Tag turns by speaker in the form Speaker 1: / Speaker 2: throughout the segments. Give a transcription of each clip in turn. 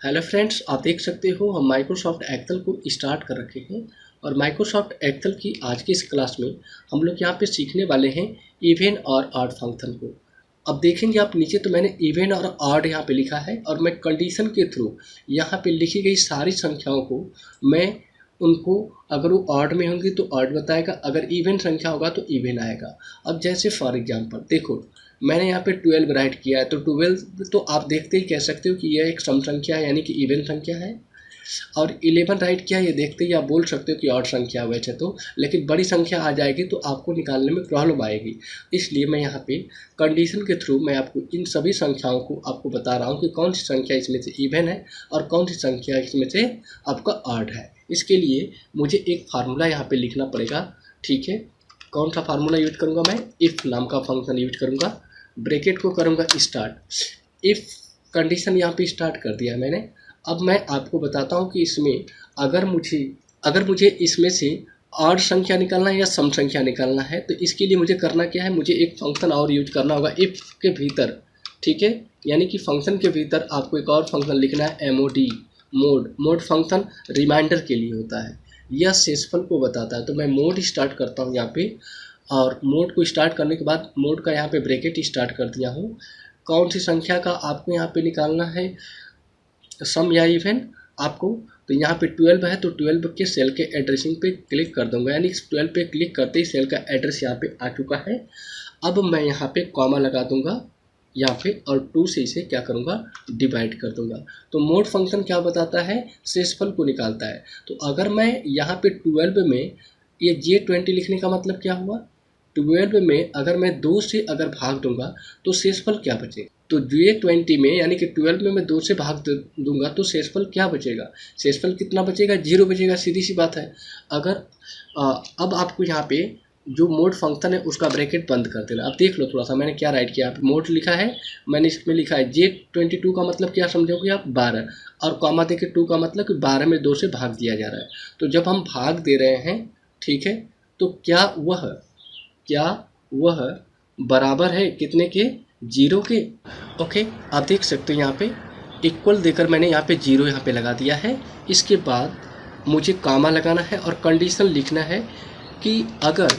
Speaker 1: Hello friends, आप देख सकते हो हम माइक्रोसॉफ्ट एक्सेल को स्टार्ट कर रखे हैं। और माइक्रोसॉफ्ट एक्सेल की आज की इस क्लास में हम लोग यहाँ पे सीखने वाले हैं इवन और ऑड फंक्शन को। अब देखेंगे आप नीचे, तो मैंने इवन और ऑड यहाँ पे लिखा है और मैं कंडीशन के थ्रू यहाँ पे लिखी गई सारी संख्याओं को मैं उनको, अगर वो ऑड में होंगी तो ऑड बताएगा, अगर इवन संख्या होगा तो इवन आएगा। अब जैसे फॉर एग्जांपल देखो, मैंने यहाँ पे 12 राइट किया है, तो 12 तो आप देखते ही कह सकते हो कि यह एक सम संख्या है, यानी कि इवन संख्या है। और 11 राइट किया, ये देखते ही आप बोल सकते हो कि ऑड संख्या वैसे तो, लेकिन बड़ी संख्या आ जाएगी तो आपको निकालने में प्रॉब्लम आएगी। इसलिए मैं यहाँ पे कंडीशन के थ्रू मैं आपको इन सभी संख्याओं को आपको बता रहा हूँ कि कौन सी संख्या इसमें से इवन है और कौन सी संख्या इसमें से आपका ऑड है। इसके लिए मुझे एक फार्मूला यहाँ पे लिखना पड़ेगा, ठीक है। कौन सा फार्मूला यूज करूँगा? मैं इफ़ नाम का फंक्शन यूज करूँगा, ब्रैकेट को करूँगा स्टार्ट। इफ़ कंडीशन यहाँ पे स्टार्ट कर दिया मैंने। अब मैं आपको बताता हूँ कि इसमें अगर मुझे इसमें से ऑड संख्या निकालना है या सम संख्या निकालना है, तो इसके लिए मुझे करना क्या है, मुझे एक फंक्शन और यूज करना होगा इफ़ के भीतर, ठीक है। यानी कि फंक्शन के भीतर आपको एक और फंक्शन लिखना है, मोड फंक्शन रिमाइंडर के लिए होता है, यह शेषफल को बताता है। तो मैं मोड स्टार्ट करता हूँ यहाँ पे, और मोड को स्टार्ट करने के बाद मोड का यहाँ पे ब्रैकेट स्टार्ट कर दिया हूँ। कौन सी संख्या का आपको यहाँ पे निकालना है, सम या इवन आपको, तो यहाँ पे 12 है, तो 12 के सेल के एड्रेसिंग पे क्लिक कर दूंगा, यानी 12 पे क्लिक करते ही सेल का एड्रेस यहाँ पे आ चुका है। अब मैं यहाँ पे कॉमा लगा दूंगा यहाँ पे, और 2 से इसे क्या करूँगा, डिवाइड कर दूंगा। तो मोड फंक्शन क्या बताता है, शेषफल को निकालता है। तो अगर मैं यहाँ पे 12 में ये J20 लिखने का मतलब क्या हुआ, 12 में अगर मैं 2 से अगर भाग दूंगा तो शेषफल क्या बचेगा। तो J20 में यानी कि 12 में मैं 2 से भाग दूंगा तो शेषफल क्या बचेगा, शेषफल कितना बचेगा, 0 बचेगा, सीधी सी बात है। अगर अब आपको यहाँ पे जो मोड फंक्शन है उसका ब्रैकेट बंद कर देना। अब देख लो थोड़ा सा मैंने क्या राइट किया, मोड लिखा है, मैंने इसमें लिखा है J22 का मतलब क्या समझोगे आप, 12, और कॉमा देके 2 का मतलब कि 12 में 2 से भाग दिया जा रहा है। तो जब हम भाग दे रहे हैं, ठीक है, तो क्या वह बराबर है कितने के, 0 के। ओके, आप देख सकते हो यहाँ पे इक्वल देकर मैंने यहाँ पे 0 यहाँ पे लगा दिया है। इसके बाद मुझे कॉमा लगाना है और कंडीशन लिखना है कि अगर,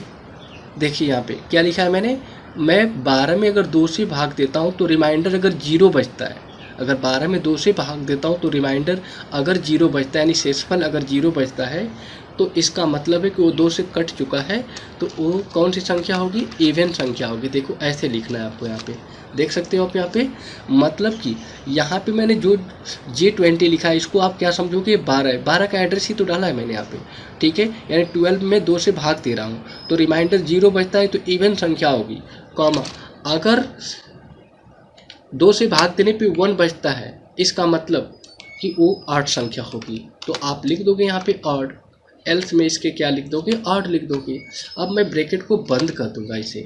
Speaker 1: देखिए यहाँ पे क्या लिखा है मैंने, मैं 12 में अगर 2 से भाग देता हूँ तो रिमाइंडर अगर 0 बचता है, अगर 12 में 2 से भाग देता हूँ तो रिमाइंडर अगर 0 बचता है, यानी शेषफल अगर 0 बचता है, तो इसका मतलब है कि वो 2 से कट चुका है, तो वो कौन सी संख्या होगी, इवन संख्या होगी। देखो ऐसे लिखना है आपको, यहाँ पे देख सकते हो आप यहाँ पे, मतलब कि यहाँ पे मैंने जो J20 लिखा है इसको आप क्या समझोगे, 12 का एड्रेस ही तो डाला है मैंने यहाँ पे, ठीक है। यानी 12 में 2 से भाग दे रहा हूँ तो रिमाइंडर 0 बचता है, तो इवन संख्या होगी, कॉमा अगर 2 से भाग देने पे 1 बचता है, इसका मतलब कि वो ऑड संख्या होगी। तो आप लिख दोगे यहाँ पे ऑड, एल्स में इसके क्या लिख दोगे, ऑड लिख दोगे। अब मैं ब्रैकेट को बंद कर दूंगा इसे।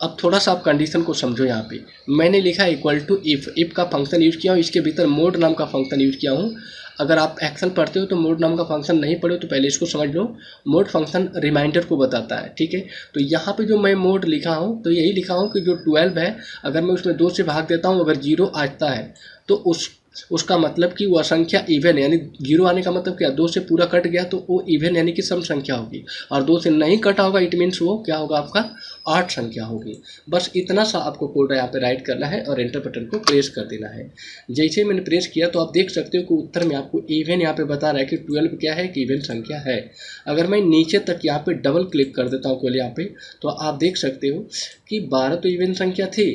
Speaker 1: अब थोड़ा सा आप कंडीशन को समझो, यहाँ पे मैंने लिखा इक्वल टू इफ़ का फंक्शन यूज किया हूँ, इसके भीतर मोड नाम का फंक्शन यूज किया हूँ। अगर आप एक्सेल पढ़ते हो तो मोड नाम का फंक्शन नहीं पढ़े तो पहले इसको समझ लो। मोड फंक्शन रिमाइंडर को बताता है, ठीक है। तो यहाँ पे जो मैं मोड लिखा हूँ तो यही लिखा हूँ कि जो 12 है, अगर मैं उसमें 2 से भाग देता हूँ, अगर 0 आता है तो उसका मतलब कि वो संख्या इवन है, यानी 0 आने का मतलब क्या, 2 से पूरा कट गया तो वो इवन यानी कि सम संख्या होगी, और 2 से नहीं कटा होगा इट मीन्स वो क्या होगा, आपका ऑड संख्या होगी। बस इतना सा आपको कोड यहाँ पे राइट करना है और एंटर बटन को प्रेस कर देना है। जैसे मैंने प्रेस किया तो आप देख सकते हो कि उत्तर में आपको इवन यहाँ पे बता रहा है कि 12 क्या है, कि इवन संख्या है। अगर मैं नीचे तक यहाँ पे डबल क्लिक कर देता हूँ केवल यहाँ पे, तो आप देख सकते हो कि 12 तो इवन संख्या थी,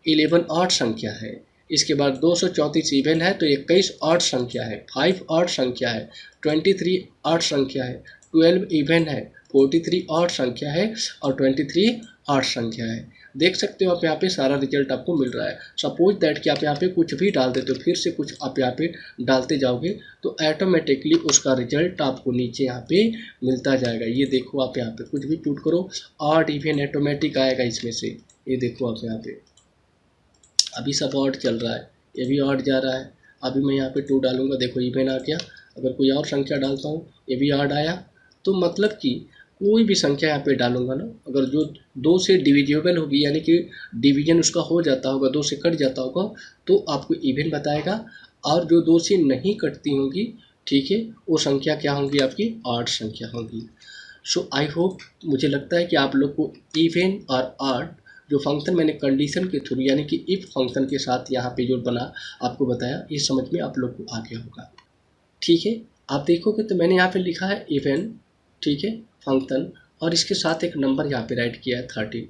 Speaker 1: 11 ऑड संख्या है, इसके बाद 234 इवन है, तो 21 ऑड संख्या है, 5 ऑड संख्या है, 23 ऑड संख्या है, 12 इवन है, 43 ऑड संख्या है और 23 ऑड संख्या है। देख सकते हो आप यहाँ पे सारा रिजल्ट आपको मिल रहा है। सपोज दैट कि आप यहाँ पे कुछ भी डाल देते हो, फिर से कुछ आप यहाँ पे डालते जाओगे तो ऑटोमेटिकली उसका रिजल्ट आपको नीचे यहाँ पे मिलता जाएगा। ये देखो आप यहाँ पे कुछ भी पुट करो, ऑड इवन ऑटोमेटिक आएगा इसमें से। ये देखो आप यहाँ पे अभी सब ऑड चल रहा है, ये भी ऑड जा रहा है। अभी मैं यहाँ पे 2 डालूंगा, देखो इवन आ गया। अगर कोई और संख्या डालता हूँ, ये भी ऑड आया। तो मतलब कि कोई भी संख्या यहाँ पे डालूंगा ना, अगर जो 2 से डिविजिबल होगी, यानी कि डिवीजन उसका हो जाता होगा, 2 से कट जाता होगा, तो आपको इवन बताएगा। और जो 2 से नहीं कटती होंगी, ठीक है, वो संख्या क्या होंगी आपकी ऑड संख्या होंगी। सो आई होप, मुझे लगता है कि आप लोग को इवन और ऑड जो फंक्शन मैंने कंडीशन के थ्रू यानी कि इफ फंक्शन के साथ यहाँ पे जो बना आपको बताया, ये समझ में आप लोग को आ गया होगा। ठीक है, आप देखोगे तो मैंने यहाँ पे लिखा है इवन, ठीक है, फंक्शन, और इसके साथ एक नंबर यहाँ पे राइट किया है 13।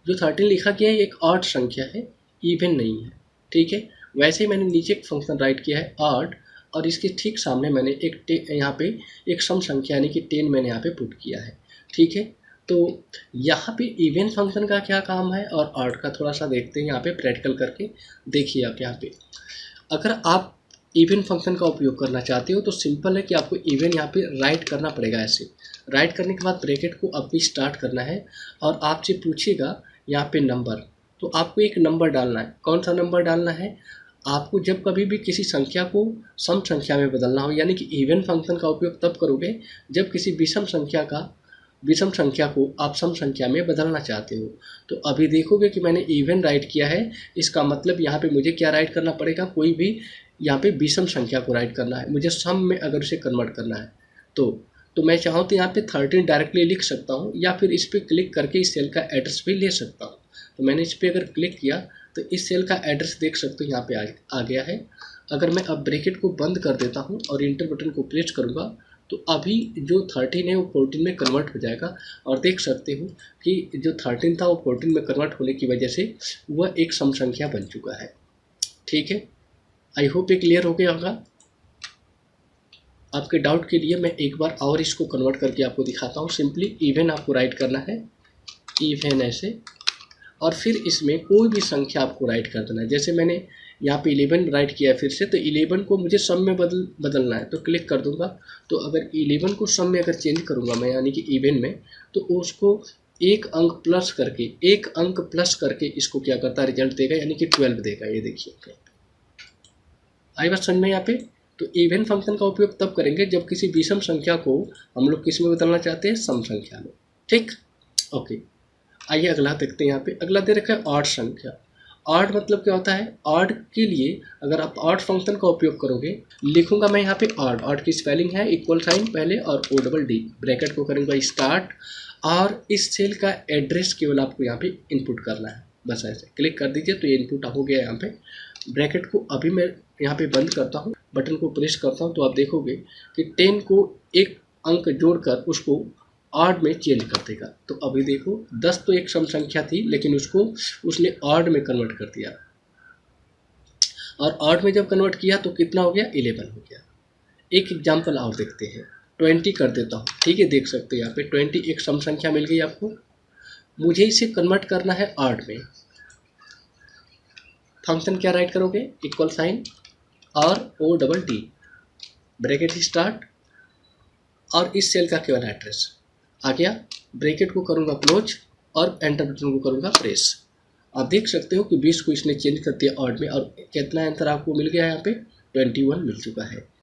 Speaker 1: जो 13 लिखा गया है एक ऑड संख्या है, इवन नहीं है, ठीक है। वैसे ही मैंने नीचे एक फंक्शन राइट किया है ऑड, और इसके ठीक सामने मैंने एक यहाँ पे एक सम संख्या यानी कि 10 मैंने यहाँ पे पुट किया है, ठीक है। तो यहाँ पे इवन फंक्शन का क्या काम है और ऑड का थोड़ा सा देखते हैं यहाँ पे प्रैक्टिकल करके। देखिए आप यहाँ पे, अगर आप इवन फंक्शन का उपयोग करना चाहते हो तो सिंपल है कि आपको इवन यहाँ पे राइट करना पड़ेगा। ऐसे राइट करने के बाद ब्रैकेट को अब भी स्टार्ट करना है और आपसे पूछेगा यहाँ पे नंबर, तो आपको एक नंबर डालना है। कौन सा नंबर डालना है? आपको जब कभी भी किसी संख्या को सम संख्या में बदलना हो, यानी कि इवन फंक्शन का उपयोग तब करोगे जब किसी विषम संख्या को आप सम संख्या में बदलना चाहते हो। तो अभी देखोगे कि मैंने इवन राइट किया है, इसका मतलब यहाँ पे मुझे क्या राइट करना पड़ेगा? कोई भी यहाँ पे विषम संख्या को राइट करना है मुझे सम में, अगर उसे कन्वर्ट करना है तो मैं चाहूँ तो यहाँ पे 13 डायरेक्टली लिख सकता हूँ, या फिर इस पर क्लिक करके इस सेल का एड्रेस भी ले सकता हूँ। तो मैंने इस पर अगर क्लिक किया तो इस सेल का एड्रेस देख सकते हो यहाँ पे आ गया है। अगर मैं अब ब्रैकेट को बंद कर देता हूँ और इंटर बटन को प्रेस करूँगा तो अभी जो 13 है वो 14 में कन्वर्ट हो जाएगा, और देख सकते हो कि जो 13 था वो 14 में कन्वर्ट होने की वजह से वह एक सम संख्या बन चुका है। ठीक है, आई होप ये क्लियर हो गया होगा। आपके डाउट के लिए मैं एक बार और इसको कन्वर्ट करके आपको दिखाता हूँ। सिंपली इवन आपको राइट करना है, इवन ऐसे, और फिर इसमें कोई भी संख्या आपको राइट कर देना है। जैसे मैंने यहाँ पे 11 राइट किया फिर से, तो 11 को मुझे सम में बदलना है, तो क्लिक कर दूंगा। तो अगर 11 को सम में अगर चेंज करूँगा मैं यानी कि इवन में, तो उसको एक अंक प्लस करके इसको क्या करता है, रिजल्ट देगा, यानी कि 12 देगा। ये देखिए, आई बात समझ में यहाँ पे। तो इवन फंक्शन का उपयोग तब करेंगे जब किसी विषम संख्या को हम लोग किस में बदलना चाहते हैं, सम संख्या में। ठीक, ओके। आइए अगला देखते हैं। यहाँ पे अगला दे रखा है ऑड संख्या। ऑड मतलब क्या होता है? ऑड के लिए अगर आप ऑड फंक्शन का उपयोग करोगे, लिखूंगा मैं यहाँ पे ऑड की स्पेलिंग है इक्वल साइन पहले और ODD, ब्रैकेट को करूँगा स्टार्ट, और इस सेल का एड्रेस केवल आपको यहाँ पे इनपुट करना है। बस ऐसे क्लिक कर दीजिए तो ये इनपुट हो गया यहाँ पे। ब्रैकेट को अभी मैं यहाँ पे बंद करता हूँ, बटन को प्रेस करता हूँ, तो आप देखोगे कि 10 को एक अंक जोड़कर उसको ऑड में चेंज कर देगा। तो अभी देखो 10 तो एक सम संख्या थी, लेकिन उसको उसने ऑड में कन्वर्ट कर दिया, और ऑड में जब कन्वर्ट किया तो कितना हो गया, 11 हो गया। एक एग्जाम्पल और देखते हैं, 20 कर देता हूँ। ठीक है, देख सकते हैं यहाँ पे 20 एक सम संख्या मिल गई आपको। मुझे इसे कन्वर्ट करना है ऑड में। फंक्शन क्या राइट करोगे, इक्वल साइन और ODD, ब्रैकेट स्टार्ट, और इस सेल का केवल एड्रेस आ गया। ब्रैकेट को करूँगा क्लोज और एंटर बटन को करूँगा प्रेस। आप देख सकते हो कि 20 को इसने चेंज कर दिया ऑड में, और कितना आंसर आपको मिल गया यहाँ पे, 21 मिल चुका है।